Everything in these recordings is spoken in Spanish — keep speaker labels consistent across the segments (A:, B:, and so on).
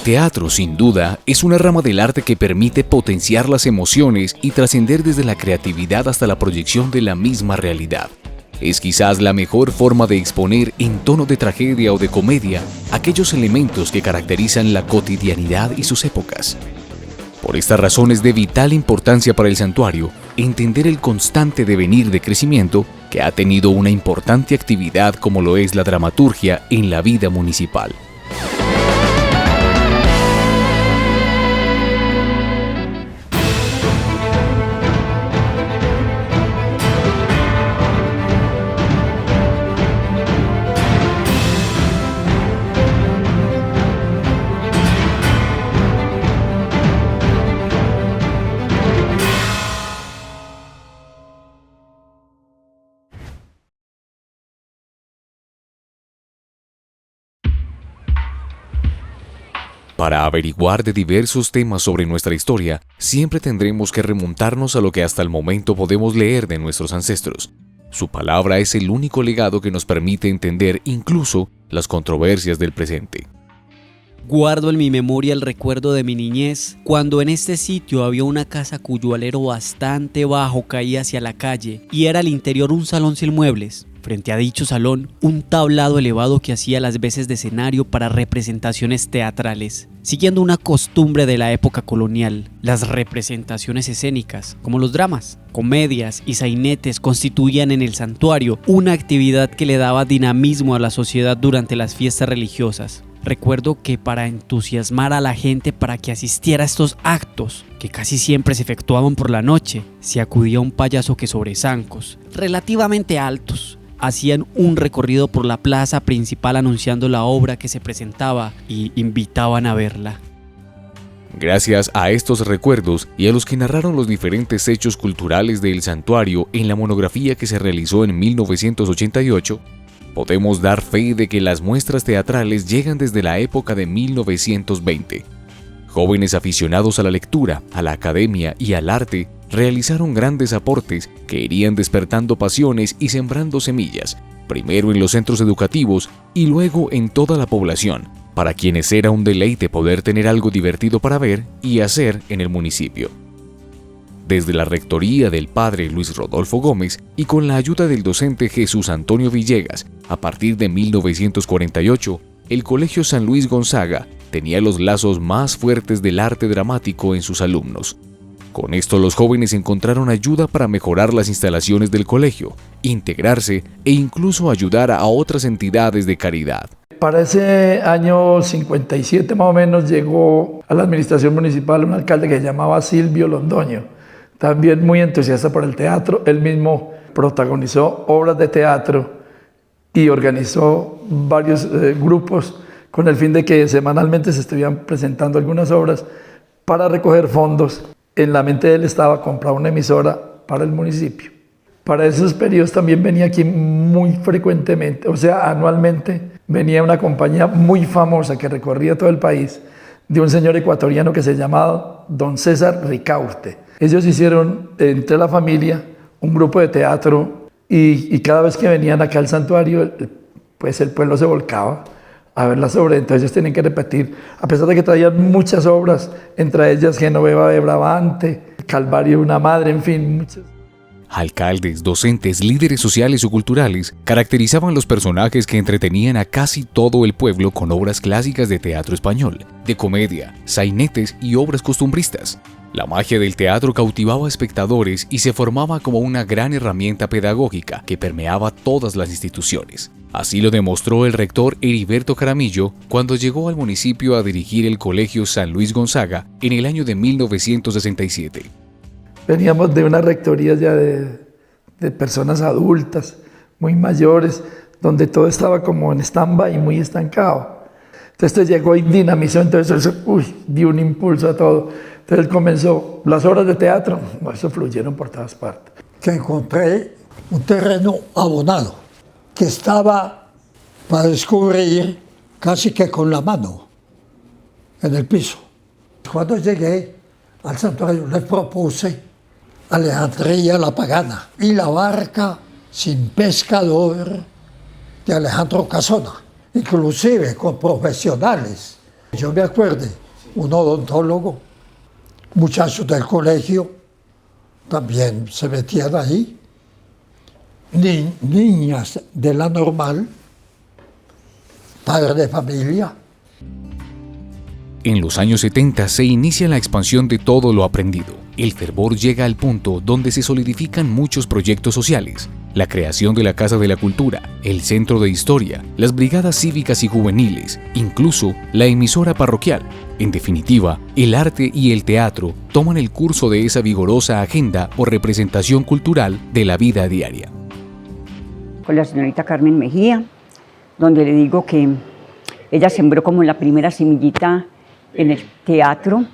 A: teatro, sin duda, es una rama del arte que permite potenciar las emociones y trascender desde la creatividad hasta la proyección de la misma realidad. Es quizás la mejor forma de exponer en tono de tragedia o de comedia aquellos elementos que caracterizan la cotidianidad y sus épocas. Por esta razón es de vital importancia para el santuario entender el constante devenir de crecimiento que ha tenido una importante actividad como lo es la dramaturgia en la vida municipal. Para averiguar de diversos temas sobre nuestra historia, siempre tendremos que remontarnos a lo que hasta el momento podemos leer de nuestros ancestros. Su palabra es el único legado que nos permite entender incluso las controversias del presente.
B: Guardo en mi memoria el recuerdo de mi niñez, cuando en este sitio había una casa cuyo alero bastante bajo caía hacia la calle y era al interior un salón sin muebles. Frente a dicho salón, un tablado elevado que hacía las veces de escenario para representaciones teatrales. Siguiendo una costumbre de la época colonial, las representaciones escénicas, como los dramas, comedias y sainetes, constituían en el santuario una actividad que le daba dinamismo a la sociedad durante las fiestas religiosas. Recuerdo que para entusiasmar a la gente para que asistiera a estos actos, que casi siempre se efectuaban por la noche, se acudía a un payaso que sobre zancos, relativamente altos, hacían un recorrido por la plaza principal anunciando la obra que se presentaba y invitaban a verla.
A: Gracias a estos recuerdos y a los que narraron los diferentes hechos culturales del santuario en la monografía que se realizó en 1988, podemos dar fe de que las muestras teatrales llegan desde la época de 1920. Jóvenes aficionados a la lectura, a la academia y al arte realizaron grandes aportes que irían despertando pasiones y sembrando semillas, primero en los centros educativos y luego en toda la población, para quienes era un deleite poder tener algo divertido para ver y hacer en el municipio. Desde la rectoría del padre Luis Rodolfo Gómez y con la ayuda del docente Jesús Antonio Villegas, a partir de 1948, el Colegio San Luis Gonzaga tenía los lazos más fuertes del arte dramático en sus alumnos. Con esto los jóvenes encontraron ayuda para mejorar las instalaciones del colegio, integrarse e incluso ayudar a otras entidades de caridad.
C: Para ese año 57 más o menos llegó a la administración municipal un alcalde que se llamaba Silvio Londoño, también muy entusiasta por el teatro. Él mismo protagonizó obras de teatro y organizó varios grupos con el fin de que semanalmente se estuvieran presentando algunas obras para recoger fondos. En la mente de él estaba comprar una emisora para el municipio. Para esos periodos también venía aquí muy frecuentemente, o sea, anualmente venía una compañía muy famosa que recorría todo el país, de un señor ecuatoriano que se llamaba Don César Ricaurte. Ellos hicieron entre la familia un grupo de teatro y cada vez que venían acá al santuario, pues el pueblo se volcaba a ver las obras. Entonces ellos tienen que repetir, a pesar de que traían muchas obras, entre ellas Genoveva de Brabante, Calvario de una madre, en fin, muchas.
A: Alcaldes, docentes, líderes sociales o culturales caracterizaban los personajes que entretenían a casi todo el pueblo con obras clásicas de teatro español, de comedia, sainetes y obras costumbristas. La magia del teatro cautivaba a espectadores y se formaba como una gran herramienta pedagógica que permeaba todas las instituciones. Así lo demostró el rector Heriberto Jaramillo cuando llegó al municipio a dirigir el Colegio San Luis Gonzaga en el año de 1967.
C: Veníamos de una rectoría ya de personas adultas, muy mayores, donde todo estaba como en stand-by y muy estancado. Entonces llegó y dinamizó, entonces eso, dio un impulso a todo. Entonces comenzó, las obras de teatro, eso fluyeron por todas partes.
D: Que encontré un terreno abonado, que estaba para descubrir casi que con la mano en el piso. Cuando llegué al santuario les propuse Alejandría la Pagana y la barca sin pescador de Alejandro Casona, inclusive con profesionales Yo me acuerdo, un odontólogo, muchachos del colegio también se metían ahí, niñas de la normal, padres de familia.
A: En los años 70 se inicia la expansión de todo lo aprendido. El fervor llega al punto donde se solidifican muchos proyectos sociales, la creación de la Casa de la Cultura, el Centro de Historia, las brigadas cívicas y juveniles, incluso la emisora parroquial. En definitiva, el arte y el teatro toman el curso de esa vigorosa agenda o representación cultural de la vida diaria.
E: Con la señorita Carmen Mejía, donde le digo que ella sembró como la primera semillita en el teatro.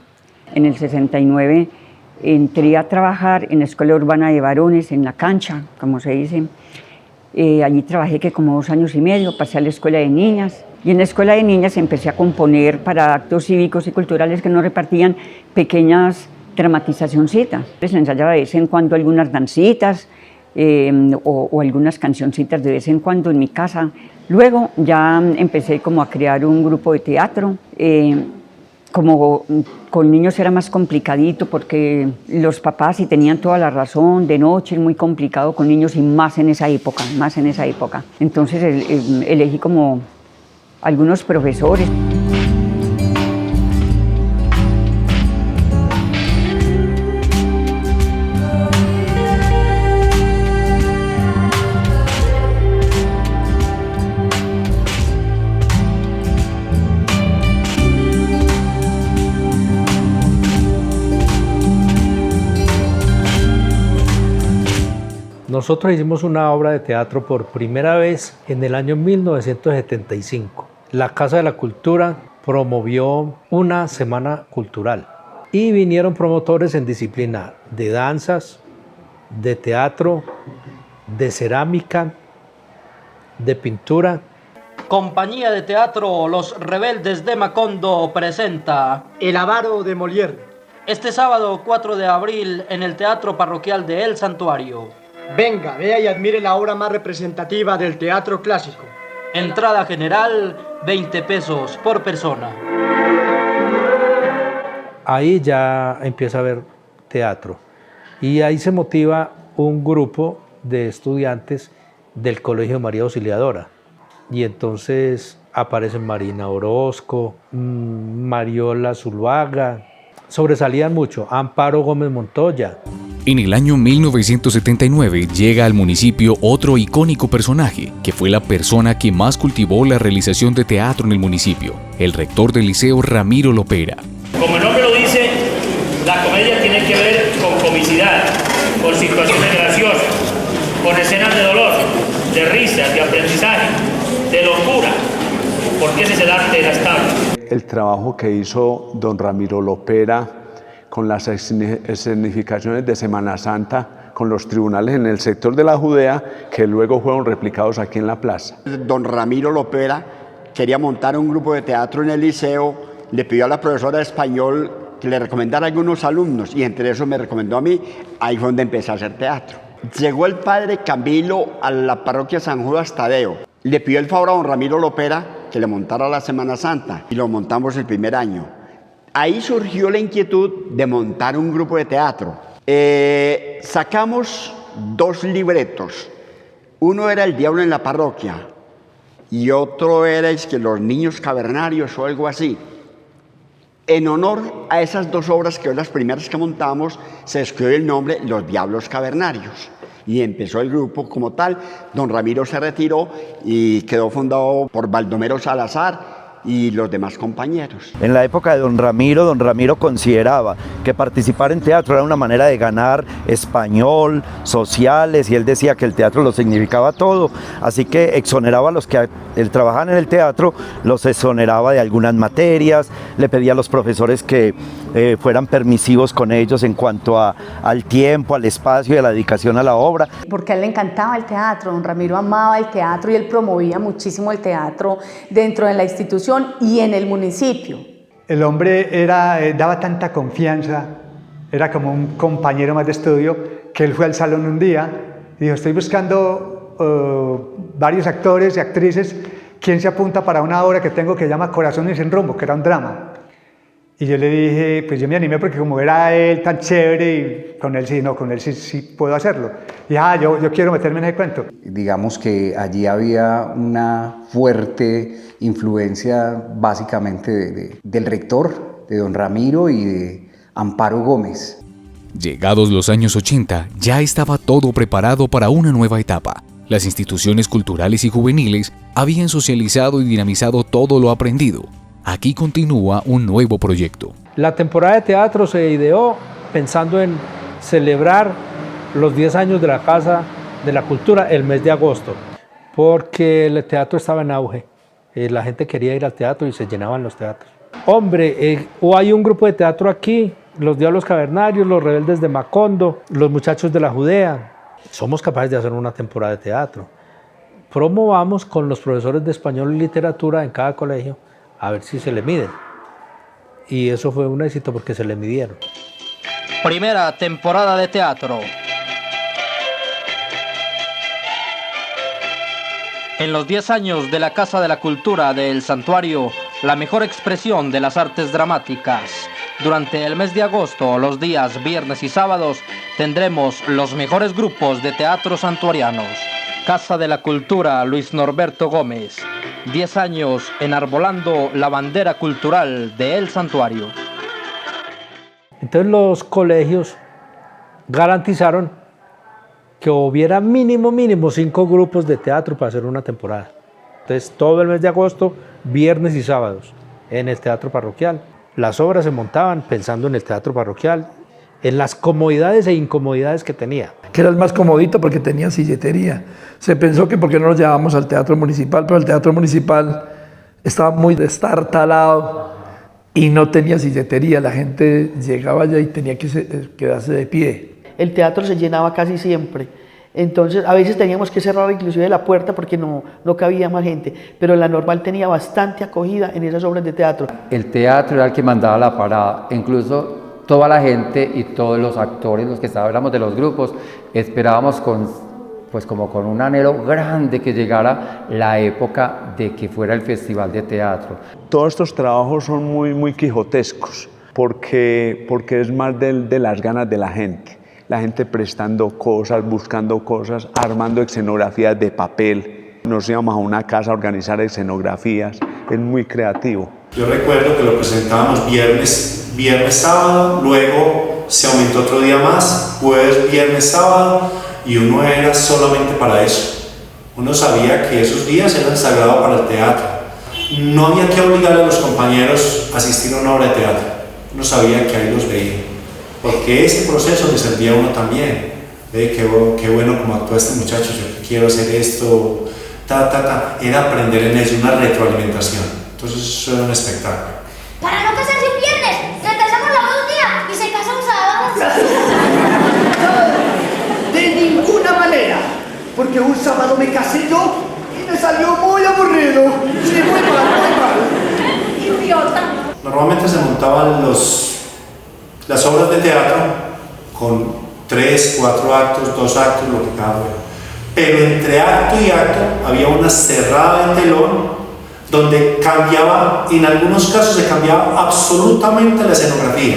E: En el 69 entré a trabajar en la Escuela Urbana de Varones, en la cancha, como se dice. Allí trabajé que como 2 años y medio, pasé a la Escuela de Niñas. Y en la Escuela de Niñas empecé a componer para actos cívicos y culturales que nos repartían pequeñas dramatizacioncitas. Les ensayaba de vez en cuando algunas dancitas o algunas cancioncitas de vez en cuando en mi casa. Luego ya empecé como a crear un grupo de teatro. Como con niños era más complicadito porque los papás, y tenían toda la razón, de noche es muy complicado con niños y más en esa época. Entonces elegí como algunos profesores.
F: Nosotros hicimos una obra de teatro por primera vez en el año 1975. La Casa de la Cultura promovió una semana cultural y vinieron promotores en disciplina de danzas, de teatro, de cerámica, de pintura.
G: Compañía de Teatro Los Rebeldes de Macondo presenta
H: El Avaro de Molière.
G: Este sábado 4 de abril en el Teatro Parroquial de El Santuario.
H: Venga, vea y admire la obra más representativa del teatro clásico.
G: Entrada general, 20 pesos por persona.
F: Ahí ya empieza a haber teatro y ahí se motiva un grupo de estudiantes del Colegio María Auxiliadora. Y entonces aparecen Marina Orozco, Mariola Zuluaga, sobresalían mucho, Amparo Gómez Montoya.
A: En el año 1979 llega al municipio otro icónico personaje, que fue la persona que más cultivó la realización de teatro en el municipio, el rector del liceo Ramiro Lopera.
I: Como el nombre lo dice, la comedia tiene que ver con comicidad, con situaciones graciosas, con escenas de dolor, de risa, de aprendizaje, de locura, porque ese es el arte de las tablas.
J: El trabajo que hizo don Ramiro Lopera con las escenificaciones de Semana Santa, con los tribunales en el sector de la Judea, que luego fueron replicados aquí en la plaza.
K: Don Ramiro Lopera quería montar un grupo de teatro en el liceo, le pidió a la profesora de español que le recomendara a algunos alumnos, y entre esos me recomendó a mí. Ahí fue donde empecé a hacer teatro. Llegó el padre Camilo a la parroquia San Judas Tadeo, le pidió el favor a don Ramiro Lopera que le montara la Semana Santa, y lo montamos el primer año. Ahí surgió la inquietud de montar un grupo de teatro. Sacamos 2 libretos. Uno era El Diablo en la Parroquia y otro era Los Niños Cavernarios o algo así. En honor a esas 2 obras, que fueron las primeras que montamos, se escogió el nombre Los Diablos Cavernarios. Y empezó el grupo como tal. Don Ramiro se retiró y quedó fundado por Baldomero Salazar y los demás compañeros.
L: En la época de don Ramiro consideraba que participar en teatro era una manera de ganar español, sociales, y él decía que el teatro lo significaba todo, así que exoneraba a los que trabajaban en el teatro, los exoneraba de algunas materias, le pedía a los profesores que fueran permisivos con ellos en cuanto al tiempo, al espacio y a la dedicación a la obra.
M: Porque a él le encantaba el teatro, don Ramiro amaba el teatro y él promovía muchísimo el teatro dentro de la institución y en el municipio.
N: El hombre daba tanta confianza, era como un compañero más de estudio, que él fue al salón un día y dijo: estoy buscando varios actores y actrices ¿quién se apunta para una obra que tengo que se llama Corazones sin rumbo, que era un drama? Y yo le dije, pues yo me animé porque como era él tan chévere, y con él sí puedo hacerlo. Y yo quiero meterme en ese cuento.
O: Digamos que allí había una fuerte influencia básicamente del rector, de don Ramiro y de Amparo Gómez.
A: Llegados los años 80, ya estaba todo preparado para una nueva etapa. Las instituciones culturales y juveniles habían socializado y dinamizado todo lo aprendido. Aquí continúa un nuevo proyecto.
F: La temporada de teatro se ideó pensando en celebrar los 10 años de la Casa de la Cultura el mes de agosto, porque el teatro estaba en auge. La gente quería ir al teatro y se llenaban los teatros. Hombre, hay un grupo de teatro aquí, los Diablos Cavernarios, los Rebeldes de Macondo, los Muchachos de la Judea. Somos capaces de hacer una temporada de teatro. Promovamos con los profesores de español y literatura en cada colegio a ver si se le miden. Y eso fue un éxito porque se le midieron.
G: Primera temporada de teatro. En los 10 años de la Casa de la Cultura del Santuario, la mejor expresión de las artes dramáticas. Durante el mes de agosto, los días viernes y sábados, tendremos los mejores grupos de teatro santuarianos. Casa de la Cultura Luis Norberto Gómez. 10 años enarbolando la bandera cultural de El Santuario.
F: Entonces los colegios garantizaron que hubiera mínimo 5 grupos de teatro para hacer una temporada. Entonces todo el mes de agosto, viernes y sábados, en el teatro parroquial. Las obras se montaban pensando en el teatro parroquial, en las comodidades e incomodidades que tenía.
C: Que era el más comodito porque tenía silletería. Se pensó que porque no nos llevábamos al teatro municipal, pero el teatro municipal estaba muy destartalado y no tenía silletería. La gente llegaba allá y tenía que quedarse de pie.
P: El teatro se llenaba casi siempre. Entonces, a veces teníamos que cerrar inclusive la puerta porque no cabía más gente, pero la Normal tenía bastante acogida en esas obras de teatro.
Q: El teatro era el que mandaba la parada, incluso toda la gente y todos los actores, los que hablamos de los grupos, esperábamos como con un anhelo grande que llegara la época de que fuera el festival de teatro.
J: Todos estos trabajos son muy quijotescos, porque es más de las ganas de la gente prestando cosas, buscando cosas, armando escenografías de papel. Nos íbamos a una casa a organizar escenografías, es muy creativo.
R: Yo recuerdo que lo presentábamos viernes, sábado, luego se aumentó otro día más, jueves, viernes, sábado, y uno era solamente para eso. Uno sabía que esos días eran sagrados para el teatro. No había que obligar a los compañeros a asistir a una obra de teatro. Uno sabía que ahí los veía. Porque ese proceso le servía a uno también. Qué bueno como actúa este muchacho, yo quiero hacer esto, Era aprender en eso, una retroalimentación. Entonces eso era un espectáculo.
S: Para no casarse un viernes, retrasamos la boda un día y se casa un sábado.
T: De ninguna manera, porque un sábado me casé yo y me salió muy aburrido. Sí, muy mal.
S: Idiota.
R: Normalmente se montaban las obras de teatro con 3, 4 actos, 2 actos, lo que cada uno. Pero entre acto y acto había una cerrada de telón donde cambiaba, en algunos casos se cambiaba absolutamente la escenografía.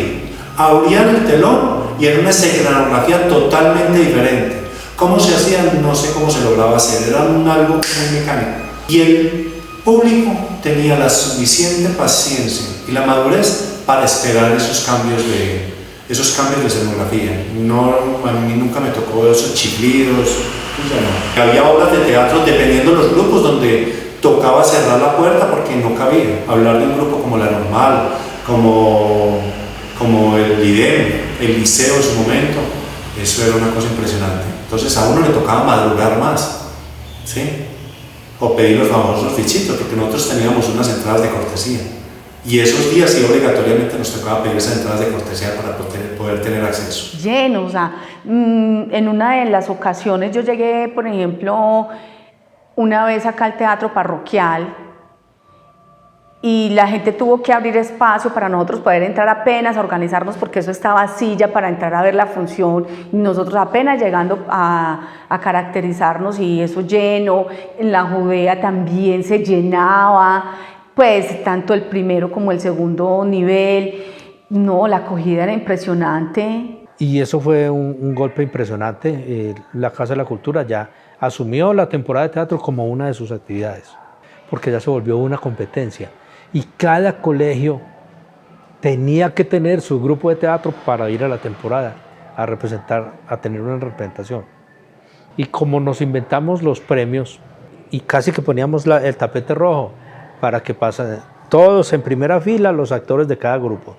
R: Abrían el telón y era una escenografía totalmente diferente. ¿Cómo se hacía? No sé cómo se lograba hacer, era algo muy mecánico. Y el público tenía la suficiente paciencia y la madurez para esperar esos cambios de escenografía. A mí nunca me tocó esos chiflidos. No. Había obras de teatro dependiendo de los grupos donde tocaba cerrar la puerta porque no cabía. Hablar de un grupo como La Normal, como el IDEM, el Liceo en su momento, eso era una cosa impresionante. Entonces a uno le tocaba madrugar más, ¿sí? O pedir los famosos fichitos, porque nosotros teníamos unas entradas de cortesía. Y esos días sí obligatoriamente nos tocaba pedir esas entradas de cortesía para poder tener acceso.
M: Lleno, o sea, en una de las ocasiones yo llegué, por ejemplo, una vez acá al teatro parroquial y la gente tuvo que abrir espacio para nosotros poder entrar apenas a organizarnos, porque eso estaba silla para entrar a ver la función, y nosotros apenas llegando a caracterizarnos, y eso lleno. En la Judea también se llenaba, pues tanto el primero como el segundo nivel. No, la acogida era impresionante.
F: Y eso fue un golpe impresionante. La Casa de la Cultura ya asumió la temporada de teatro como una de sus actividades, porque ya se volvió una competencia. Y cada colegio tenía que tener su grupo de teatro para ir a la temporada, a representar, a tener una representación. Y como nos inventamos los premios, y casi que poníamos el tapete rojo para que pasen todos en primera fila los actores de cada grupo.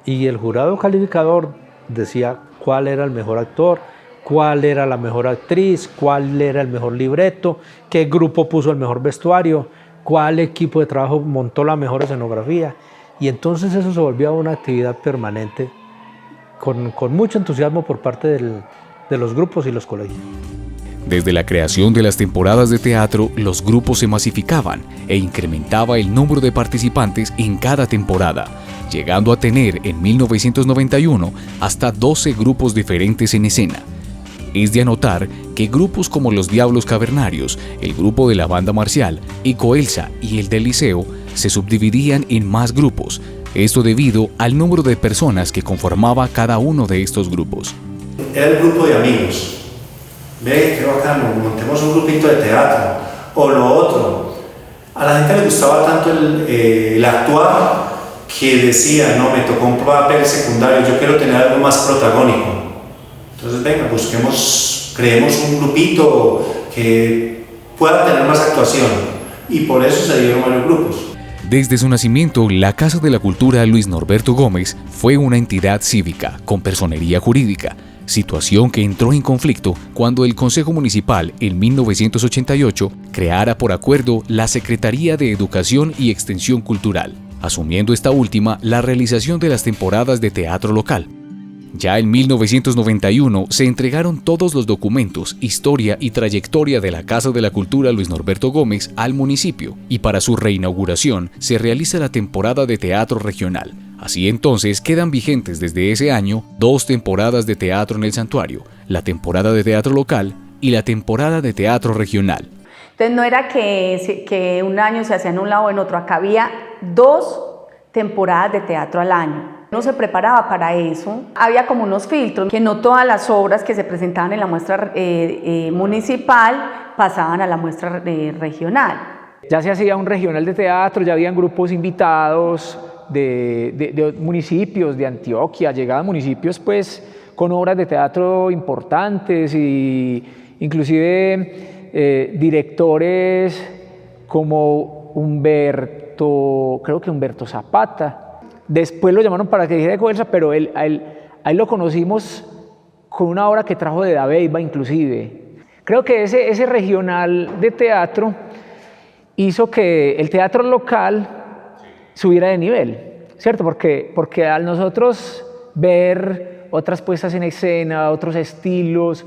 F: Y el jurado calificador decía cuál era el mejor actor, cuál era la mejor actriz, cuál era el mejor libreto, qué grupo puso el mejor vestuario, cuál equipo de trabajo montó la mejor escenografía. Y entonces eso se volvió una actividad permanente con mucho entusiasmo por parte de los grupos y los colegios.
A: Desde la creación de las temporadas de teatro, los grupos se masificaban e incrementaba el número de participantes en cada temporada, llegando a tener en 1991 hasta 12 grupos diferentes en escena. Es de anotar que grupos como los Diablos Cavernarios, el grupo de la Banda Marcial, Ecoelsa y el del Liceo se subdividían en más grupos, esto debido al número de personas que conformaba cada uno de estos grupos.
R: Era el grupo de amigos. Ve, qué bacano, montemos un grupito de teatro, o lo otro. A la gente le gustaba tanto el actuar que decía, no, me tocó un papel secundario, yo quiero tener algo más protagónico. Entonces, venga, creemos un grupito que pueda tener más actuación, y por eso se dieron varios grupos.
A: Desde su nacimiento, la Casa de la Cultura Luis Norberto Gómez fue una entidad cívica con personería jurídica, situación que entró en conflicto cuando el Consejo Municipal en 1988 creara por acuerdo la Secretaría de Educación y Extensión Cultural, asumiendo esta última la realización de las temporadas de teatro local. Ya en 1991 se entregaron todos los documentos, historia y trayectoria de la Casa de la Cultura Luis Norberto Gómez al municipio, y para su reinauguración se realiza la temporada de teatro regional. Así entonces quedan vigentes desde ese año 2 temporadas de teatro en el santuario, la temporada de teatro local y la temporada de teatro regional.
M: Entonces no era que un año se hacía en un lado o en otro, acá había 2 temporadas de teatro al año. Uno se preparaba para eso, había como unos filtros, que no todas las obras que se presentaban en la muestra municipal pasaban a la muestra regional.
U: Ya se hacía un regional de teatro, ya habían grupos invitados de municipios de Antioquia, llegaban municipios pues con obras de teatro importantes, y inclusive directores como creo que Humberto Zapata. Después lo llamaron para que dijera de Ecoelsa, pero a él lo conocimos con una obra que trajo de Dabeiba inclusive. Creo que ese regional de teatro hizo que el teatro local subiera de nivel, ¿cierto? Porque al nosotros ver otras puestas en escena, otros estilos,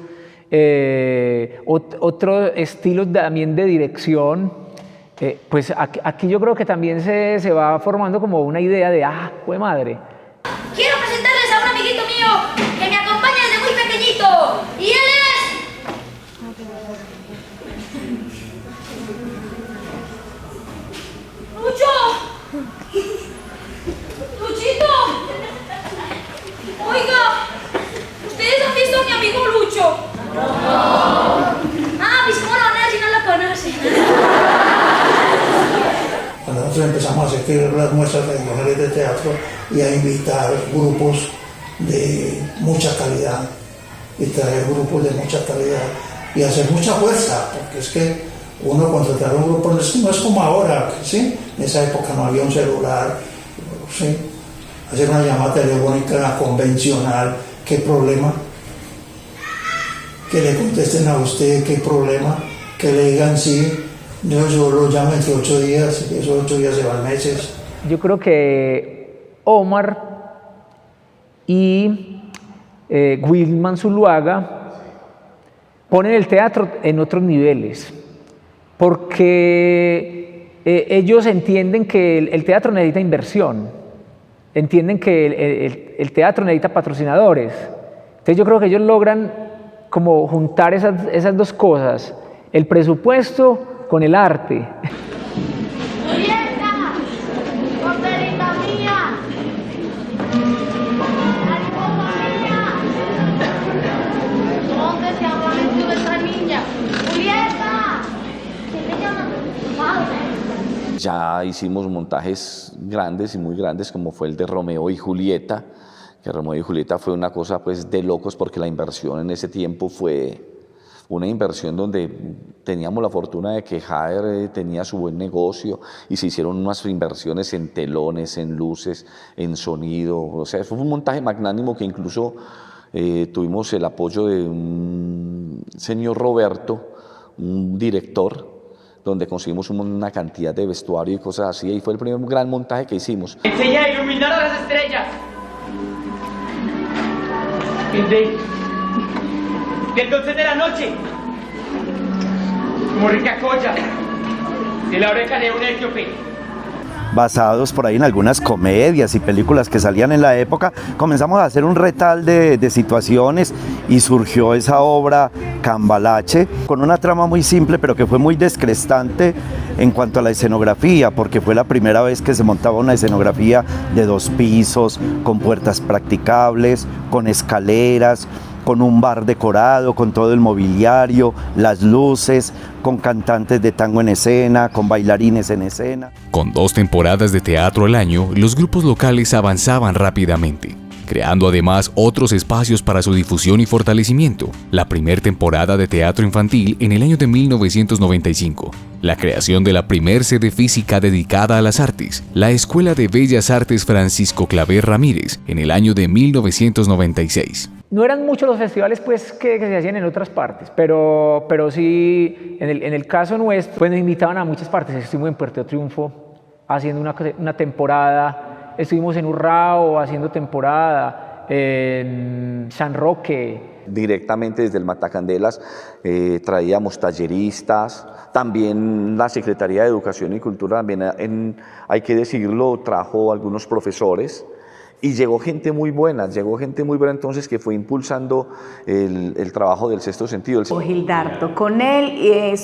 U: otros estilos también de dirección, pues aquí yo creo que también se va formando como una idea de, ¡jue madre!
S: Quiero presentarles a un amiguito mío que me acompaña desde muy pequeñito, y él es... ¡Lucho! ¡Luchito! Oiga, ¿ustedes han visto a mi amigo Lucho? Pues ¿cómo lo van a decir? No lo conocen.
V: Cuando nosotros empezamos a hacer las muestras regionales de teatro y a invitar grupos de mucha calidad, y traer grupos de mucha calidad y hacer mucha fuerza, porque es que uno contratar un grupo no es como ahora, ¿sí? En esa época no había un celular, ¿sí? Hacer una llamada telefónica convencional, ¿qué problema? Que le contesten a usted, ¿qué problema? Que le digan sí. Yo lo llamo entre 8 días, y esos 8 días se van meses.
U: Yo creo que Omar y Wilman Zuluaga ponen el teatro en otros niveles, porque ellos entienden que el teatro necesita inversión, entienden que el teatro necesita patrocinadores. Entonces yo creo que ellos logran como juntar esas dos cosas, el presupuesto con el arte.
S: ¡Julieta! ¡Coperita mía! ¡Mariposa mía! ¿Dónde se habrá metido esa niña? ¡Julieta! ¿Qué te llama? Madre.
B: Ya hicimos montajes grandes y muy grandes, como fue el de Romeo y Julieta, que Romeo y Julieta fue una cosa pues de locos, porque la inversión en ese tiempo fue una inversión donde teníamos la fortuna de que Jaer tenía su buen negocio y se hicieron unas inversiones en telones, en luces, en sonido. O sea, fue un montaje magnánimo que incluso tuvimos el apoyo de un señor Roberto, un director, donde conseguimos una cantidad de vestuario y cosas así, y fue el primer gran montaje que hicimos.
D: Enseña a iluminar a las estrellas. Del 12 de la noche, como rica colla, de la oreja de un etíope.
L: Basados por ahí en algunas comedias y películas que salían en la época, comenzamos a hacer un retal de situaciones y surgió esa obra Cambalache, con una trama muy simple pero que fue muy descrestante en cuanto a la escenografía, porque fue la primera vez que se montaba una escenografía de 2 pisos, con puertas practicables, con escaleras, con un bar decorado, con todo el mobiliario, las luces, con cantantes de tango en escena, con bailarines en escena.
A: Con 2 temporadas de teatro al año, los grupos locales avanzaban rápidamente, creando además otros espacios para su difusión y fortalecimiento. La primera temporada de teatro infantil en el año de 1995, la creación de la primer sede física dedicada a las artes, la Escuela de Bellas Artes Francisco Claver Ramírez en el año de 1996.
U: No eran muchos los festivales pues, que se hacían en otras partes, pero sí, en el caso nuestro, pues nos invitaban a muchas partes. Estuvimos en Puerto Triunfo haciendo una temporada, estuvimos en Urrao haciendo temporada, en San Roque.
B: Directamente desde el Matacandelas traíamos talleristas, también la Secretaría de Educación y Cultura, también hay que decirlo, trajo algunos profesores. Y llegó gente muy buena entonces que fue impulsando el trabajo del Sexto Sentido.
M: Gildardo, con él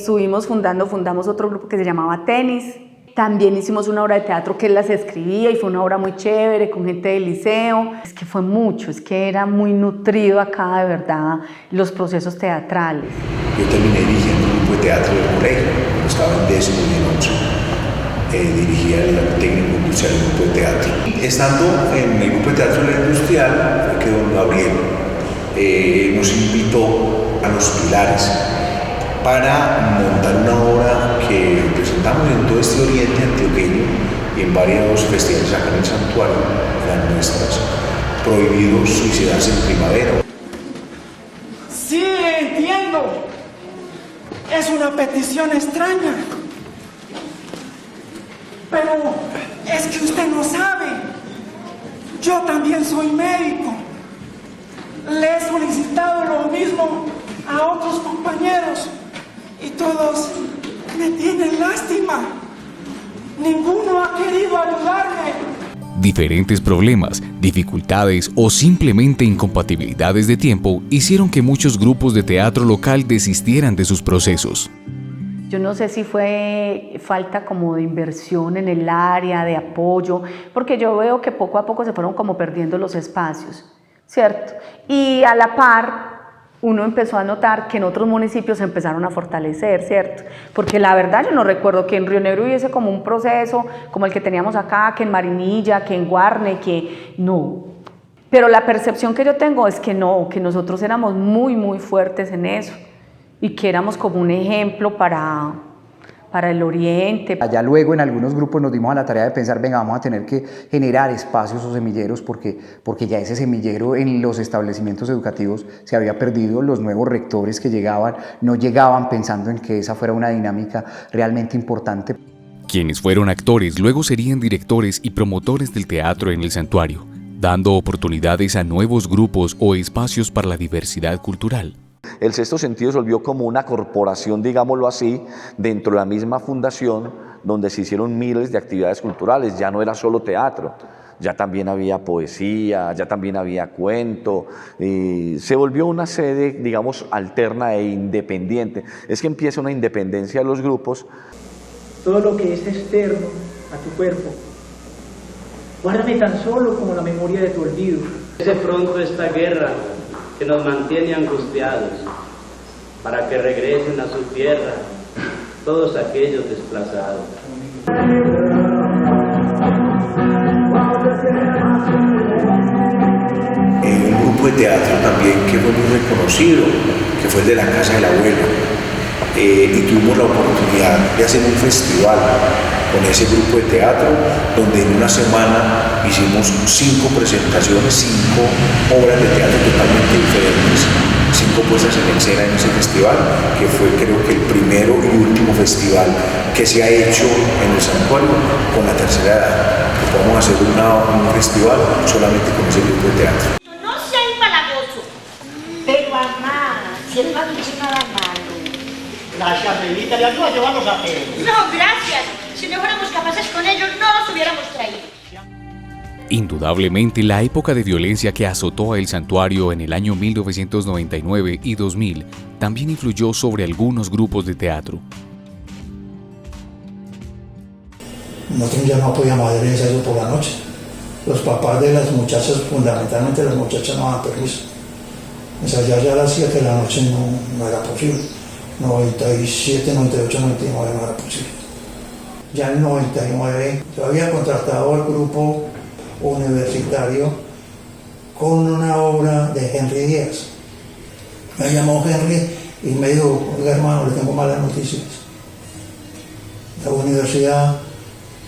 M: fundamos otro grupo que se llamaba Tenis. También hicimos una obra de teatro que él las escribía y fue una obra muy chévere con gente del liceo. Es que fue mucho, es que era muy nutrido acá de verdad los procesos teatrales.
W: Yo terminé dirigiendo un grupo de teatro del colegio, estaba en 10º y en 11º. Dirigía el técnico industrial del grupo de teatro. Estando en el grupo de teatro industrial, fue que don Gabriel nos invitó a Los Pilares para montar una obra que presentamos en todo este oriente antioqueño y en varios festivales acá en el santuario, las nuestras, Prohibido suicidarse en primavera.
T: Sí, entiendo. Es una petición extraña. Pero es que usted no sabe, yo también soy médico. Le he solicitado lo mismo a otros compañeros y todos me tienen lástima. Ninguno ha querido ayudarme.
A: Diferentes problemas, dificultades o simplemente incompatibilidades de tiempo hicieron que muchos grupos de teatro local desistieran de sus procesos.
M: Yo no sé si fue falta como de inversión en el área, de apoyo, porque yo veo que poco a poco se fueron como perdiendo los espacios, ¿cierto? Y a la par, uno empezó a notar que en otros municipios se empezaron a fortalecer, ¿cierto? Porque la verdad yo no recuerdo que en Río Negro hubiese como un proceso como el que teníamos acá, que en Marinilla, que en Guarne, que no. Pero la percepción que yo tengo es que no, que nosotros éramos muy, muy fuertes en eso. Y que éramos como un ejemplo para el oriente.
O: Allá luego en algunos grupos nos dimos a la tarea de pensar, venga, vamos a tener que generar espacios o semilleros porque ya ese semillero en los establecimientos educativos se había perdido. Los nuevos rectores que llegaban no llegaban pensando en que esa fuera una dinámica realmente importante.
A: Quienes fueron actores luego serían directores y promotores del teatro en el santuario, dando oportunidades a nuevos grupos o espacios para la diversidad cultural.
B: El Sexto Sentido se volvió como una corporación, digámoslo así, dentro de la misma fundación, donde se hicieron miles de actividades culturales, ya no era solo teatro, ya también había poesía, ya también había cuento, se volvió una sede, digamos, alterna e independiente. Es que empieza una independencia de los grupos.
E: Todo lo que es externo a tu cuerpo, guárdame tan solo como la memoria de tu olvido.
H: Cese pronto esta guerra que nos mantiene angustiados, para que regresen a su tierra todos aquellos desplazados.
W: Un grupo de teatro también que fue muy reconocido, que fue el de la Casa del Abuelo, y tuvimos la oportunidad de hacer un festival con ese grupo de teatro, donde en una semana hicimos 5 presentaciones, 5 obras de teatro totalmente diferentes, 5 puestas en escena en ese festival, que fue creo que el primero y último festival que se ha hecho en el santuario con la tercera edad. Vamos a hacer un festival solamente con ese grupo de teatro.
S: No sea empalagoso, pero mamá, si él no ha dicho nada malo.
E: Gracias, Relita, le ayudo a llevarlos a Pedro.
S: No, gracias. Si no fuéramos capaces con ellos, no los hubiéramos traído.
A: Indudablemente, la época de violencia que azotó a El Santuario en el año 1999 y 2000 también influyó sobre algunos grupos de teatro.
V: Nosotros ya no podíamos hacer ensayo por la noche. Los papás de las muchachas, fundamentalmente las muchachas, no daban permiso. Ensayar ya a las 7 de la noche no era posible. 97, 98, 99 no era posible. Ya en el 99 yo había contratado al grupo universitario con una obra de Henry Díaz. Me llamó Henry y me dijo: oiga, hermano, le tengo malas noticias. La universidad,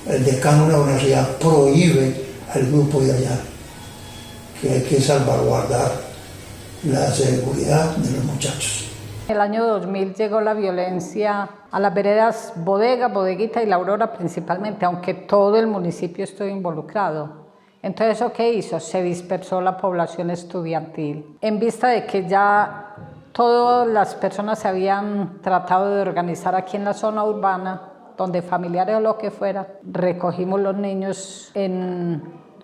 V: el decano de la universidad prohíbe al grupo de allá, que hay que salvaguardar la seguridad de los muchachos.
I: En el año 2000 llegó la violencia a las veredas Bodega, Bodeguita y La Aurora principalmente, aunque todo el municipio estuvo involucrado. Entonces, ¿eso qué hizo? Se dispersó la población estudiantil. En vista de que ya todas las personas se habían tratado de organizar aquí en la zona urbana, donde familiares o lo que fuera, recogimos los niños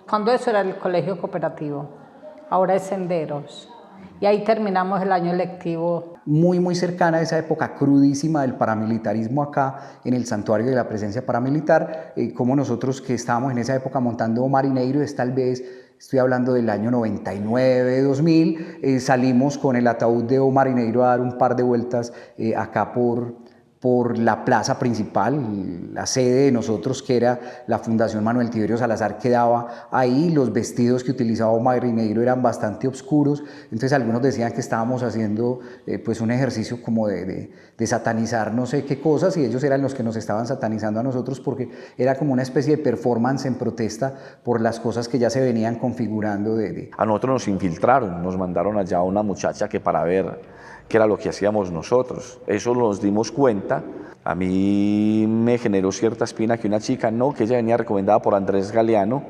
I: cuando eso era el colegio cooperativo, ahora es Senderos. Y ahí terminamos el año lectivo.
O: Muy cercana a esa época crudísima del paramilitarismo acá en el santuario de la presencia paramilitar, como nosotros que estábamos en esa época montando Marineiro, tal vez, estoy hablando del año 99, 2000, salimos con el ataúd de Marineiro a dar un par de vueltas acá por la plaza principal, la sede de nosotros, que era la Fundación Manuel Tiberio Salazar, quedaba ahí. Los vestidos que utilizaba Marineiro eran bastante oscuros, entonces algunos decían que estábamos haciendo pues un ejercicio como de satanizar no sé qué cosas, y ellos eran los que nos estaban satanizando a nosotros, porque era como una especie de performance en protesta por las cosas que ya se venían configurando.
B: A nosotros nos infiltraron, nos mandaron allá a una muchacha que para ver qué era lo que hacíamos nosotros. Eso nos dimos cuenta. A mí me generó cierta espina que una chica, que ella venía recomendada por Andrés Galeano.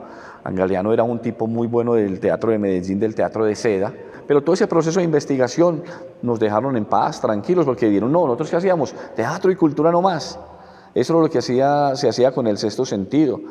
B: Galeano era un tipo muy bueno del teatro de Medellín, del teatro de Seda. Pero todo ese proceso de investigación nos dejaron en paz, tranquilos, porque vieron, nosotros ¿qué hacíamos? Teatro y cultura no más. Eso era lo que se hacía con el Sexto Sentido.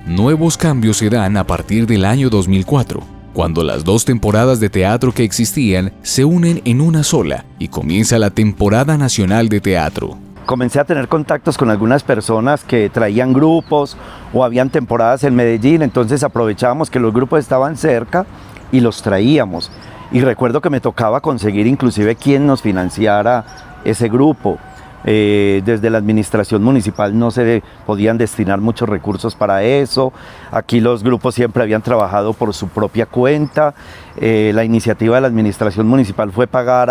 A: Nuevos cambios se dan a partir del año 2004. Cuando las 2 temporadas de teatro que existían se unen en una sola y comienza la temporada nacional de teatro.
L: Comencé a tener contactos con algunas personas que traían grupos o habían temporadas en Medellín, entonces aprovechábamos que los grupos estaban cerca y los traíamos. Y recuerdo que me tocaba conseguir inclusive quien nos financiara ese grupo. Desde la administración municipal no se podían destinar muchos recursos para eso. Aquí los grupos siempre habían trabajado por su propia cuenta. La iniciativa de la administración municipal fue pagar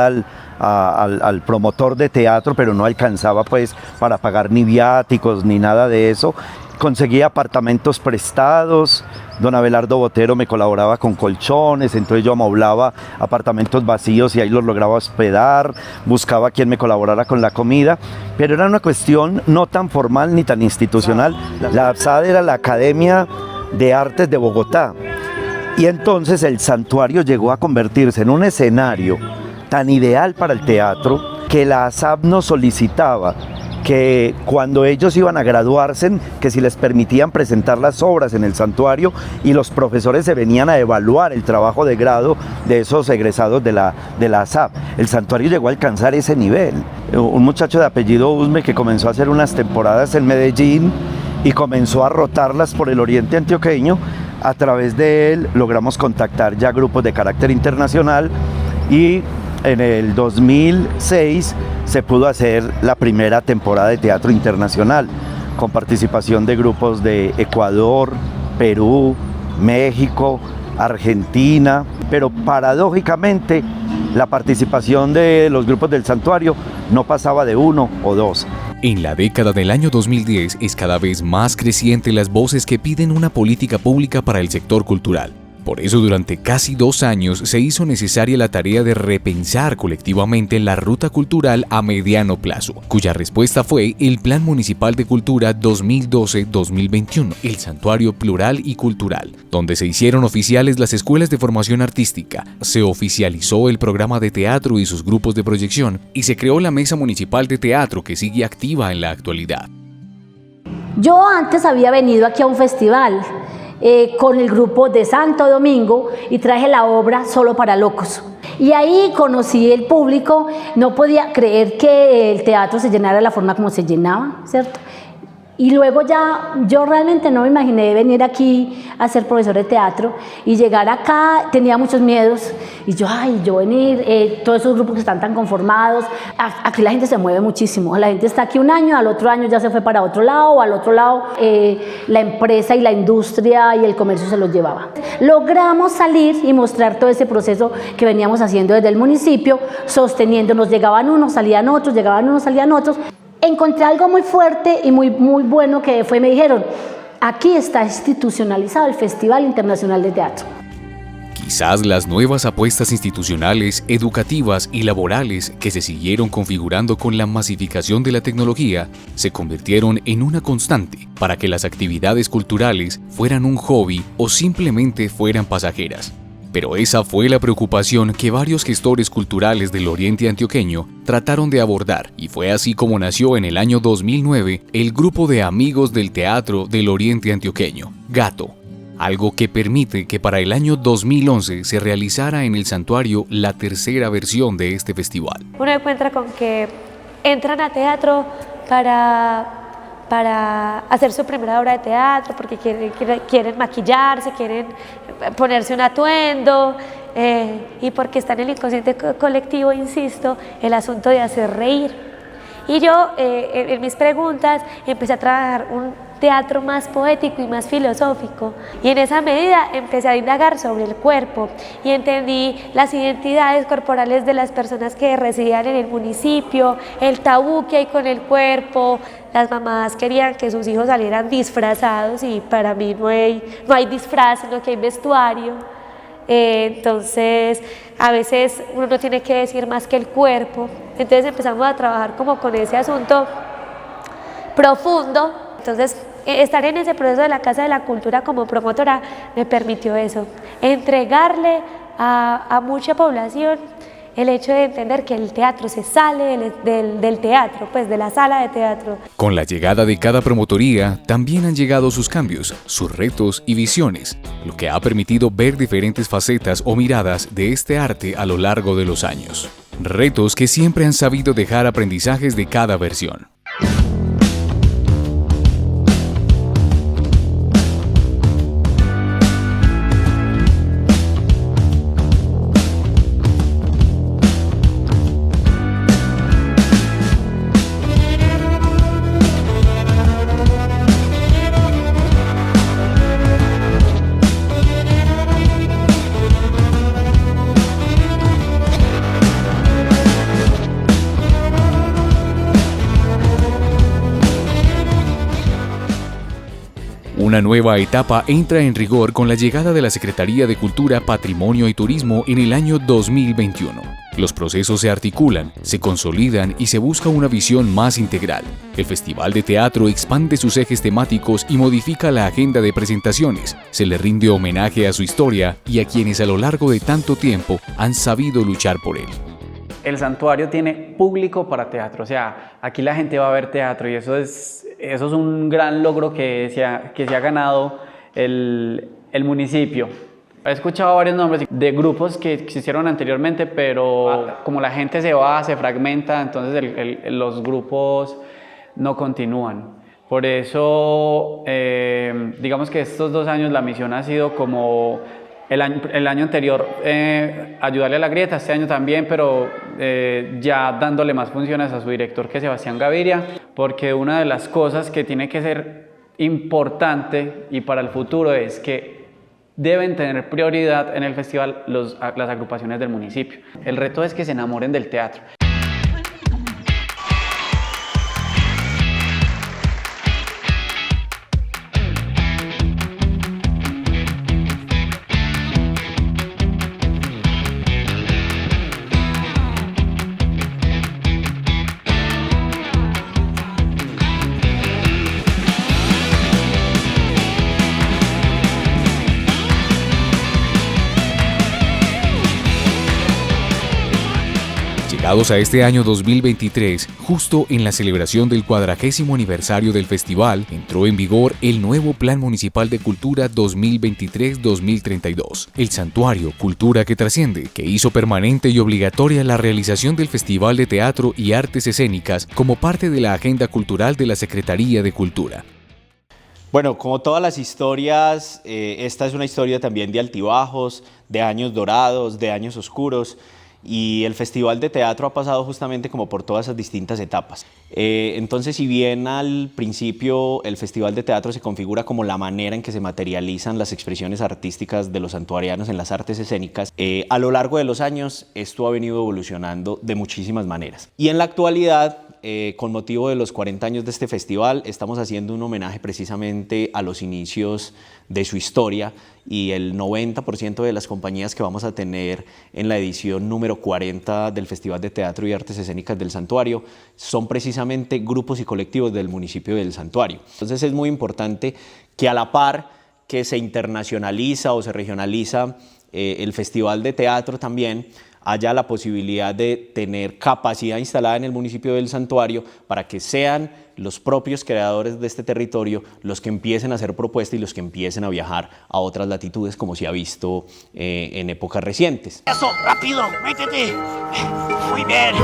L: al promotor de teatro, pero no alcanzaba pues para pagar ni viáticos ni nada de eso. Conseguí apartamentos prestados, don Abelardo Botero me colaboraba con colchones, entonces yo amoblaba apartamentos vacíos y ahí los lograba hospedar, buscaba quien me colaborara con la comida, pero era una cuestión no tan formal ni tan institucional. La APSAD era la Academia de Artes de Bogotá, y entonces el santuario llegó a convertirse en un escenario tan ideal para el teatro que la ASAP nos solicitaba que cuando ellos iban a graduarse, que si les permitían presentar las obras en el santuario, y los profesores se venían a evaluar el trabajo de grado de esos egresados de la ASAP. El santuario llegó a alcanzar ese nivel. Un muchacho de apellido Usme que comenzó a hacer unas temporadas en Medellín y comenzó a rotarlas por el oriente antioqueño. A través de él logramos contactar ya grupos de carácter internacional y en el 2006 se pudo hacer la primera temporada de teatro internacional con participación de grupos de Ecuador, Perú, México, Argentina, pero paradójicamente la participación de los grupos del santuario no pasaba de 1 o 2.
A: En la década del año 2010 es cada vez más creciente las voces que piden una política pública para el sector cultural. Por eso durante casi 2 años se hizo necesaria la tarea de repensar colectivamente la ruta cultural a mediano plazo, cuya respuesta fue el Plan Municipal de Cultura 2012-2021, el Santuario Plural y Cultural, donde se hicieron oficiales las escuelas de formación artística, se oficializó el programa de teatro y sus grupos de proyección, y se creó la Mesa Municipal de Teatro que sigue activa en la actualidad.
G: Yo antes había venido aquí a un festival con el grupo de Santo Domingo y traje la obra Solo para Locos. Y ahí conocí el público, no podía creer que el teatro se llenara de la forma como se llenaba, ¿cierto? Y luego ya yo realmente no me imaginé venir aquí a ser profesor de teatro y llegar acá, tenía muchos miedos y yo venir, todos esos grupos que están tan conformados, aquí la gente se mueve muchísimo, la gente está aquí un año, al otro año ya se fue para otro lado, o al otro lado la empresa y la industria y el comercio se los llevaba. Logramos salir y mostrar todo ese proceso que veníamos haciendo desde el municipio, sosteniéndonos, llegaban unos, salían otros, llegaban unos, salían otros. Encontré algo muy fuerte y muy bueno que fue, me dijeron, aquí está institucionalizado el Festival Internacional de Teatro.
A: Quizás las nuevas apuestas institucionales, educativas y laborales que se siguieron configurando con la masificación de la tecnología se convirtieron en una constante para que las actividades culturales fueran un hobby o simplemente fueran pasajeras. Pero esa fue la preocupación que varios gestores culturales del oriente antioqueño trataron de abordar, y fue así como nació en el año 2009 el Grupo de Amigos del Teatro del Oriente Antioqueño, GATO, algo que permite que para el año 2011 se realizara en el santuario la tercera versión de este festival.
K: Uno encuentra con que entran a teatro para hacer su primera obra de teatro, porque quieren maquillarse, quieren ponerse un atuendo, y porque está en el inconsciente colectivo, insisto, el asunto de hacer reír. Y yo, en mis preguntas, empecé a trabajar un teatro más poético y más filosófico, y en esa medida empecé a indagar sobre el cuerpo y entendí las identidades corporales de las personas que residían en el municipio, el tabú que hay con el cuerpo. Las mamás querían que sus hijos salieran disfrazados y para mí no hay disfraz, sino que hay vestuario. Entonces a veces uno no tiene que decir más que el cuerpo. Entonces empezamos a trabajar como con ese asunto profundo. Entonces estar en ese proceso de la Casa de la Cultura como promotora me permitió eso, entregarle a mucha población el hecho de entender que el teatro se sale del teatro, pues de la sala de teatro.
A: Con la llegada de cada promotoría, también han llegado sus cambios, sus retos y visiones, lo que ha permitido ver diferentes facetas o miradas de este arte a lo largo de los años. Retos que siempre han sabido dejar aprendizajes de cada versión. Una nueva etapa entra en rigor con la llegada de la Secretaría de Cultura, Patrimonio y Turismo en el año 2021. Los procesos se articulan, se consolidan y se busca una visión más integral. El Festival de Teatro expande sus ejes temáticos y modifica la agenda de presentaciones. Se le rinde homenaje a su historia y a quienes a lo largo de tanto tiempo han sabido luchar por él.
C: el santuario tiene público para teatro, o sea, aquí la gente va a ver teatro y eso es un gran logro que se ha ganado el municipio. He escuchado varios nombres de grupos que existieron anteriormente, pero como la gente se va, se fragmenta, entonces los grupos no continúan. Por eso, digamos que estos 2 años la misión ha sido como el año anterior ayudarle a La Grieta, este año también, pero ya dándole más funciones a su director, que es Sebastián Gaviria, porque una de las cosas que tiene que ser importante y para el futuro es que deben tener prioridad en el festival las agrupaciones del municipio. El reto es que se enamoren del teatro.
A: Llegados a este año 2023, justo en la celebración del 40º aniversario del festival, entró en vigor el nuevo Plan Municipal de Cultura 2023-2032, el Santuario Cultura que Trasciende, que hizo permanente y obligatoria la realización del Festival de Teatro y Artes Escénicas como parte de la agenda cultural de la Secretaría de Cultura.
N: Bueno, como todas las historias, esta es una historia también de altibajos, de años dorados, de años oscuros. Y el Festival de Teatro ha pasado justamente como por todas esas distintas etapas. Entonces, si bien al principio el Festival de Teatro se configura como la manera en que se materializan las expresiones artísticas de los santuarianos en las artes escénicas, a lo largo de los años esto ha venido evolucionando de muchísimas maneras. Y en la actualidad, con motivo de los 40 años de este festival, estamos haciendo un homenaje precisamente a los inicios de su historia, y el 90% de las compañías que vamos a tener en la edición número 40 del Festival de Teatro y Artes Escénicas del Santuario son precisamente grupos y colectivos del municipio del Santuario. Entonces es muy importante que a la par que se internacionaliza o se regionaliza el Festival de Teatro, también haya la posibilidad de tener capacidad instalada en el municipio del Santuario para que sean los propios creadores de este territorio los que empiecen a hacer propuestas y los que empiecen a viajar a otras latitudes, como se ha visto en épocas recientes.
P: Eso, rápido, métete. Muy bien.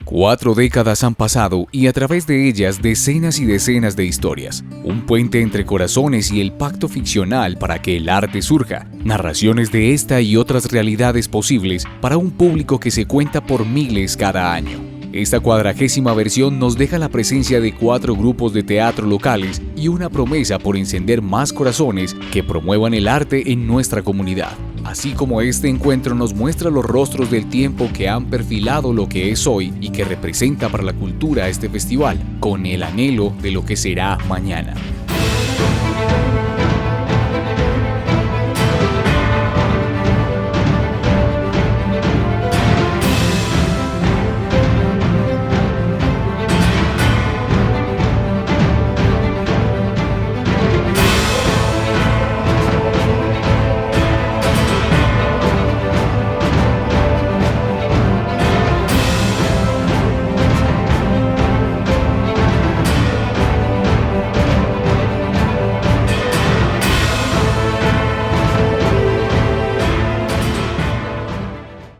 A: Cuatro décadas han pasado y a través de ellas decenas y decenas de historias. Un puente entre corazones y el pacto ficcional para que el arte surja. Narraciones de esta y otras realidades posibles para un público que se cuenta por miles cada año. Esta 40ª versión nos deja la presencia de 4 grupos de teatro locales y una promesa por encender más corazones que promuevan el arte en nuestra comunidad. Así como este encuentro nos muestra los rostros del tiempo que han perfilado lo que es hoy y que representa para la cultura este festival, con el anhelo de lo que será mañana.